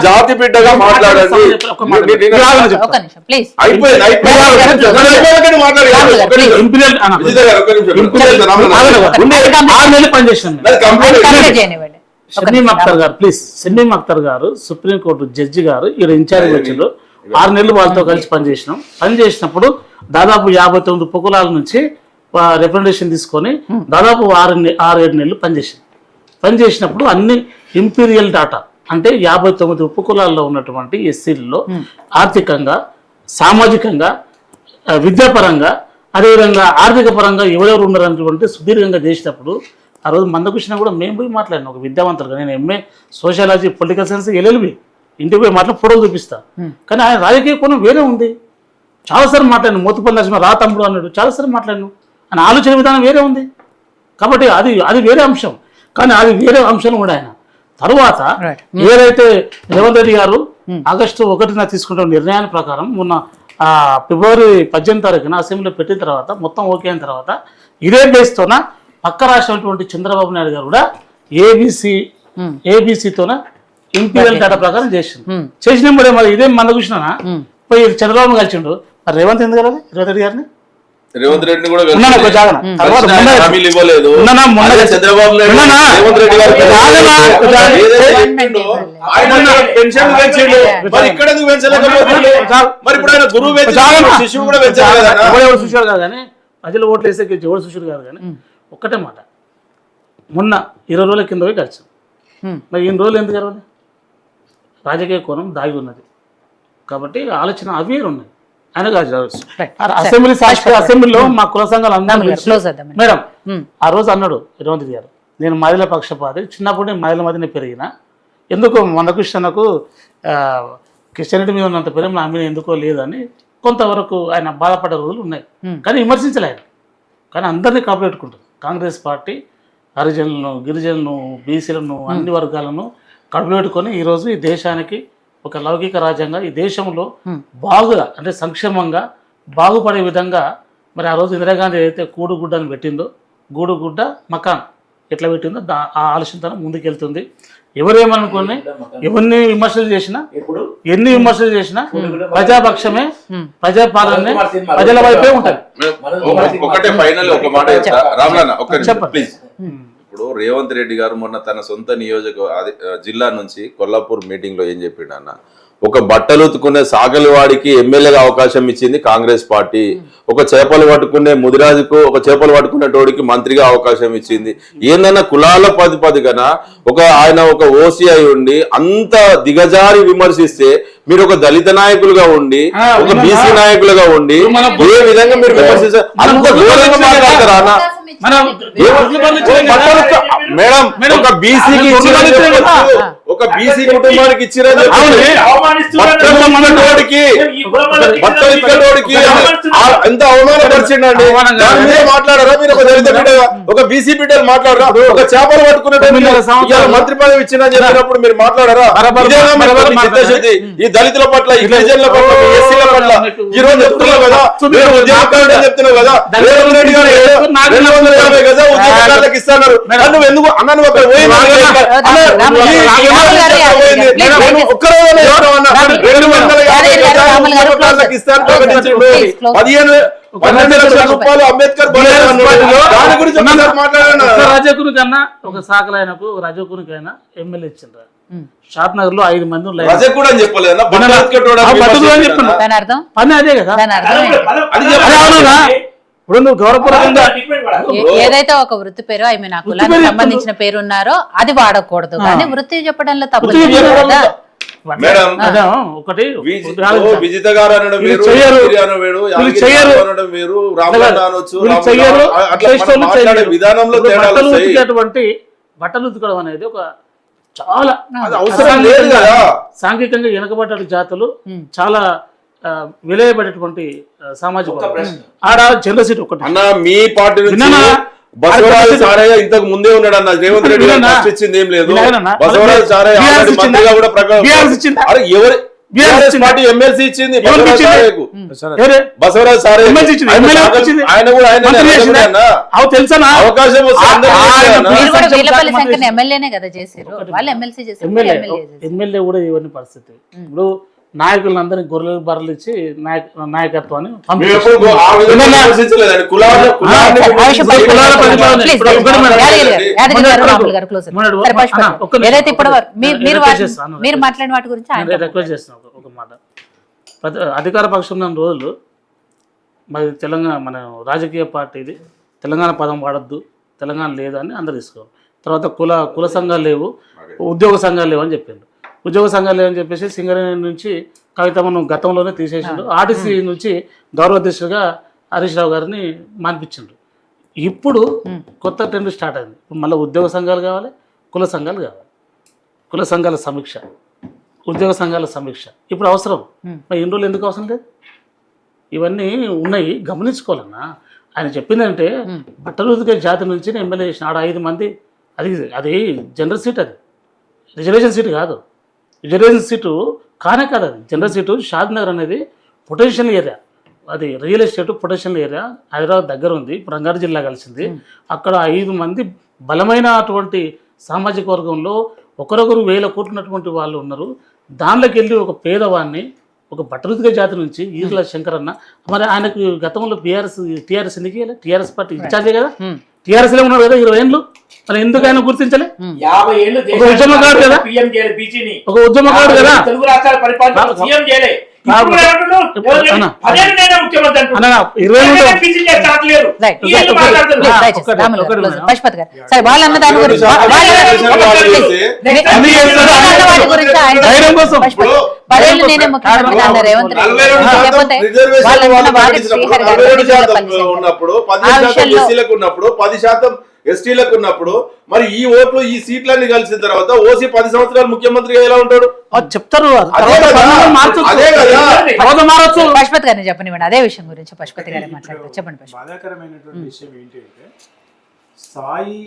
జాతి బిడ్డగా మాట్లాడండి. షమీమ్ అఖ్తర్ గారు ప్లీజ్, షమీమ్ అఖ్తర్ గారు సుప్రీంకోర్టు జడ్జి గారు ఈయన ఇన్ఛార్జ్ వచ్చిండు. 6 నెలలు వాళ్ళతో కలిసి పనిచేసినప్పుడు దాదాపు 59 ఉపకులాల నుంచి రిప్రజెంటేషన్ తీసుకొని దాదాపు 6-7 నెలలు పనిచేసినప్పుడు అన్ని ఇంపీరియల్ డాటా అంటే 59 ఉపకులాల్లో ఉన్నటువంటి ఎస్సీలలో ఆర్థికంగా, సామాజికంగా, విద్యాపరంగా, అదేవిధంగా ఆర్థిక పరంగా ఎవరెవరు ఉన్నారనేటువంటి సుదీర్ఘంగా చేసినప్పుడు ఆ రోజు మందకృష్ణ కూడా మేము పోయి మాట్లాడినాం. ఒక విద్యావంతులుగా, నేను MA sociology political science LLB, ఇంటికి పోయి మాట్లాడి ఫోటోలు చూపిస్తా. కానీ ఆయన రాజకీయ కోణం వేరే ఉంది. చాలాసార్లు మాట్లాడినాను. మోతుపల్లి లక్ష్మణ రా తమ్ముడు అన్నాడు, చాలాసార్లు మాట్లాడినాను. ఆయన ఆలోచన విధానం వేరే ఉంది కాబట్టి అది వేరే అంశం. కానీ అది వేరే అంశం కూడా ఆయన తర్వాత ఏదైతే రేవంత్ రెడ్డి గారు ఆగస్టు 1న తీసుకుంటున్న నిర్ణయాల ప్రకారం మొన్న ఫిబ్రవరి 18వ తారీఖున అసెంబ్లీలో పెట్టిన తర్వాత మొత్తం ఓకే అయిన తర్వాత ఇదే బేస్తోన పక్క రాష్ట్రం చంద్రబాబు నాయుడు గారు కూడా ఏబీసీతోన ఇంపీరియల్ డేటా ప్రకారం చేసినప్పుడే మరి ఇదే మన చూసినా పోయి చంద్రబాబు కలిసిండు. మరి రేవంత్ ఎందుకు కలవాలి రేవంత్ రెడ్డి గారిని? రేవంత్ రెడ్డిని కూడా చూశాడు కాదు కానీ ప్రజలు ఓట్లు వేసే ఎవరు చూశాడు కాదు కానీ ఒక్కటే మాట, మొన్న 20 రోజుల కింద పోయి కలిసాం. మరి 2 రోజులు ఎందుకు కలవాలి? రాజకీయ కోణం దాగి ఉన్నది కాబట్టి ఆలోచన అవి ఉన్నాయి. ఆయన అసెంబ్లీలో మా కుల సంఘాలు అందరూ మేడం ఆ రోజు అన్నాడు రేవంత్ రెడ్డి గారు, నేను మహిళల పక్షపాతి, చిన్నప్పుడు నేను మహిళల మధ్యనే పెరిగిన, ఎందుకో మందకృష్ణకు కిషన్ రెడ్డి మీద ఉన్నంత ప్రేమ నా మీద ఎందుకో లేదని కొంతవరకు ఆయన బాధపడ్డ రోజులు ఉన్నాయి. కానీ విమర్శించలే ఆయన. కానీ అందరినీ కాపాడుకుంటుంది కాంగ్రెస్ పార్టీ. హరిజనులను, గిరిజనులను, బీసీలను, అన్ని వర్గాలను కడుపుపెట్టుకొని ఈరోజు ఈ దేశానికి ఒక లౌకిక రాజ్యంగా ఈ దేశంలో బాగుగా అంటే సంక్షేమంగా బాగుపడే విధంగా మరి ఆ రోజు ఇందిరాగాంధీ ఏదైతే కూడుగుడ్డని పెట్టిందో, గూడుగుడ్డ మకాన్ ఎట్లా పెట్టిందో ఆ ఆలోచనతో ముందుకెళ్తుంది. ఎవరేమనుకోని ఎన్ని విమర్శలు చేసినా ప్రజాపక్షమే, ప్రజాపాలనే, ప్రజల వైపే ఉంటుంది. ఒకటే ఫైనల్ ఒక మాట చెప్పండి. ఇప్పుడు రేవంత్ రెడ్డి గారు మొన్న తన సొంత జిల్లా నుంచి కొల్లాపూర్ మీటింగ్ లో ఏం చెప్పిండు అన్న, ఒక బట్టలు ఉతుకునే సాగలివాడికి ఎమ్మెల్యేగా అవకాశం ఇచ్చింది కాంగ్రెస్ పార్టీ, ఒక చేపలు పట్టుకునే ముదిరాజుకు, ఒక చేపలు పట్టుకునేటోడికి మంత్రిగా అవకాశం ఇచ్చింది. ఏందన్నా కులాల ప్రాతిపదికన ఆయన ఒక ఓసీ అయి ఉండి అంత దిగజారి విమర్శిస్తే మీరు ఒక దళిత నాయకులుగా ఉండి, ఒక బీసీ నాయకులుగా ఉండి ఏ విధంగా మీరు విమర్శిస్తారు? అంత ఘోరంగా మాట్లాడతారా అన్న? మేడం ఒక బీసీకి ఒక బీసీ కుటుంబానికి ఇచ్చినోడికి ఎంత అవమానపరిచిండండి. దాని మీద మాట్లాడారా మీరు? ఒక దళిత బిడ్డగా, ఒక బీసీ బిడ్డలు మాట్లాడరా? ఒక చేపలు పట్టుకునే మంత్రి పదవి ఇచ్చిన చెప్పినప్పుడు మీరు మాట్లాడారా? ఈ దళితుల పట్ల, ఈ గిరిజనుల పట్ల, ఎస్సీల పట్ల ఈ రోజు చెప్తున్నావు కదా, చెప్తున్నావు కదా, రేవంత్ రెడ్డి గారు 250 గజ ఉద్యోగాలకు ఇస్తున్నారు. నువ్వు ఎందుకు అన్నాను? ఒక అంబేద్కర్ రజకుని కన్నా ఒక సాకలైనకు రజకునికైనా ఎమ్మెల్యే ఇచ్చిండ్రు. షాద్ నగర్ లో 5 మంది పని అదే కదా. ఇప్పుడు నువ్వు గౌరవపూర్వకంగా ఏదైతే ఒక వృత్తి పేరు నా కులానికి సంబంధించిన పేరు ఉన్నారో అది వాడకూడదు, కానీ వృత్తి చెప్పడంలో తప్పు. ఒకటి విజిత గారు అనడం వేరు, విధానంలో బట్టలు ఉతకడం అనేది ఒక చాలా అవసరం లేదు కదా. సాంఘికంగా వెనకబడ్డ జాతులు చాలా విలయబడేటువంటి సామాజిక ఆడ జనరల్ ఒకటి అన్న. మీ పార్టీ బసవరాజు సారయ్య ఇంతకు ముందే ఉన్నాడు అన్న. రేవంత్ రెడ్డి గారు ఇచ్చింది ఏం లేదు. బసవరాజు సారయ్య మంత్రిగా కూడా ప్రకాశం పార్టీ ఎమ్మెల్సీ ఇచ్చింది. ఏరే? బసవరాజ్ సార్ ఎమ్మెల్సీ ఇచ్చింది, ఎమ్మెల్యే ఇచ్చింది. ఆయన కూడా ఆయన మంత్రి చేసిందా? అవు తెలుసా అవకాశం వస్తే అందరూ చేయాలన్నా? మీరు కూడా వీళ్ళపల్లి శంకర్ ఎమ్మెల్యేనే కదా చేసారు, వాళ్ళు ఎమ్మెల్సీ చేసారు, ఎమ్మెల్యే కూడా ఇవన్నీ పరిస్థితి. ఇప్పుడు నాయకులందరినీ గొర్రెలు బర్రెలు ఇచ్చి నాయకత్వాన్ని మేము ఎప్పుడు ఆ విధంగా విమర్శించలేదండి. ఏదైతే ఇప్పుడు మీరు మాట్లాడిన వాటి గురించి రిక్వెస్ట్ చేస్తున్నాం ఒక మాట. అధికార పక్షం ఉన్న రోజులు మరి తెలంగాణ మన రాజకీయ పార్టీది తెలంగాణ పదం వాడద్దు, తెలంగాణ లేదని అందరు తీసుకోవాలి. తర్వాత కుల సంఘాలు లేవు, ఉద్యోగ సంఘాలు లేవు అని చెప్పిండు. ఉద్యోగ సంఘాలు లేవని చెప్పేసి సింగరేణి నుంచి కవితమ్మను గతంలోనే తీసేసిండు. ఆర్టీసీ నుంచి గౌరవ అధ్యక్షుడిగా హరీష్ రావు గారిని మాన్పించిండు. ఇప్పుడు కొత్త ట్రెండ్ స్టార్ట్ అయింది. ఇప్పుడు మళ్ళీ ఉద్యోగ సంఘాలు కావాలి, కుల సంఘాలు కావాలి. కుల సంఘాల సమీక్ష, ఉద్యోగ సంఘాల సమీక్ష ఇప్పుడు అవసరం. మరి ఎన్ని రోజులు ఎందుకు అవసరం లేదు? ఇవన్నీ ఉన్నాయి, గమనించుకోవాలన్నా. ఆయన చెప్పిందంటే బట్టలు ఉతికే జాతి నుంచి ఎమ్మెల్యే చేసిన ఆడ 5 మంది, అది జనరల్ సీట్, అది రిజర్వేషన్ సీటు కాదు. రిజర్వేషన్ సీటు కానే కాదు, అది జనరల్ సీటు. షాద్ నగర్ అనేది పొటెన్షియల్ ఏరియా, అది real estate potential area, Hyderabad దగ్గర ఉంది, ఇప్పుడు రంగారెడ్డి జిల్లా కలిసింది. అక్కడ 5 మంది బలమైన అటువంటి సామాజిక వర్గంలో ఒకరొకరు 1000 కోట్లు ఉన్నటువంటి వాళ్ళు ఉన్నారు. దానిలోకి వెళ్ళి ఒక పేదవాడిని, ఒక బట్టరుతిక జాతి నుంచి ఈర్ల శంకర్ అన్న, మరి ఆయనకు గతంలో టీఆర్ఎస్ ఎందుకు ఇవ్వాలి? టీఆర్ఎస్ పార్టీ ఇన్ఛార్జే కదా, టీఆర్ఎస్ లో ఉన్నారు కదా 20 ఏళ్ళు. మరి ఎందుకు ఆయన గుర్తించలే? 50 ఏళ్ళు ఒక ఉద్యమకారుడు కదా, ఒక ఉద్యమకారుడు కదా. తెలుగు రాష్ట్రాల పరిపాలన సీఎం చేయలే. వాళ్ళన్న దాని గురించి పదేళ్ళు నేనే ముఖ్యమంత్రి అన్న రేవంత్ రెడ్డి, లేకపోతే ఉన్నప్పుడు 10% ఉన్నప్పుడు 10% ఎస్టీలకు ఉన్నప్పుడు మరి ఈ ఓట్లు ఈ సీట్లన్నీ కలిసిన తర్వాత ఓసీ 10 సంవత్సరాలు ముఖ్యమంత్రిగా ఎలా ఉంటాడు చెప్తారు. పశుపతి గారిని చెప్పనివ్వండి అదే విషయం గురించి. పశుపతి గారు మాట్లాడతారు, చెప్పండి. బాధాకరమైనటువంటి విషయం ఏంటి అంటే సాయి